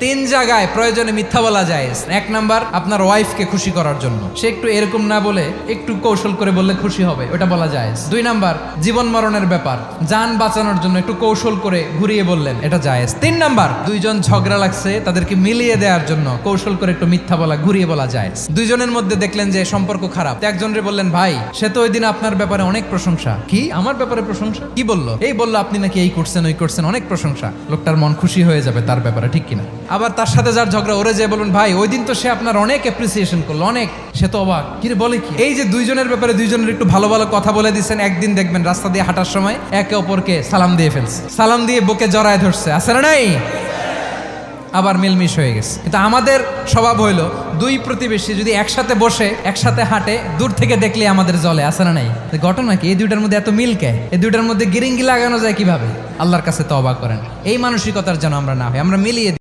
তিন জায়গায় প্রয়োজনে মিথ্যা বলা যায়। এক নাম্বার, আপনার ওয়াইফকে খুশি করার জন্য, সে একটু এরকম না বলে একটু কৌশল করে বললে খুশি হবে, ওটা বলা যায়। দুই নাম্বার, জীবন মরণের ব্যাপার, যান বাঁচানোর জন্য একটু কৌশল করে ঘুরিয়ে বললেন, এটা জায়েজ। তিন নাম্বার, দুইজন ঝগড়া লাগছে তাদেরকে মিলিয়ে দেওয়ার জন্য কৌশল করে একটু মিথ্যা বলা, ঘুরিয়ে বলা যায়। দুইজনের মধ্যে দেখলেন যে সম্পর্ক খারাপ, একজনরে বললেন, ভাই সে তো ওই দিন আপনার ব্যাপারে অনেক প্রশংসা। কি আমার ব্যাপারে প্রশংসা? কি বললো? এই বললো আপনি নাকি এই করছেন ওই করছেন, অনেক প্রশংসা। লোকটার মন খুশি হয়ে যাবে তার ব্যাপারে, ঠিক কিনা? আবার তার সাথে যার ঝগড়া, ওরে যে বলুন, ভাই ওই দিন তো সে আপনার অনেক অ্যাপ্রিসিয়েশন করলো, অনেক, সে তো অবাক, কি রে বলে কি? এই যে দুইজনের ব্যাপারে দুইজনের একটু ভালো ভালো কথা বলে দিচ্ছেন, একদিন দেখবেন রাস্তা দিয়ে হাঁটার সময় একে অপরকে সালাম দিয়ে ফেলছে, সালাম দিয়ে বুকে জড়ায় ধরছে, আছে না নাই? আবার মিলমিশ হয়ে গেছে। কিন্তু আমাদের স্বভাব হইলো, দুই প্রতিবেশী যদি একসাথে বসে একসাথে হাঁটে, দূর থেকে দেখলে আমাদের জলে, আছে না নাই? ঘটনা কি? এই দুইটার মধ্যে এত মিল কে? এই দুইটার মধ্যে গিরিঙ্গি লাগানো যায় কিভাবে? আল্লাহর কাছে তওবা করেন, এই মানসিকতার যেন আমরা না হয়, আমরা মিলিয়ে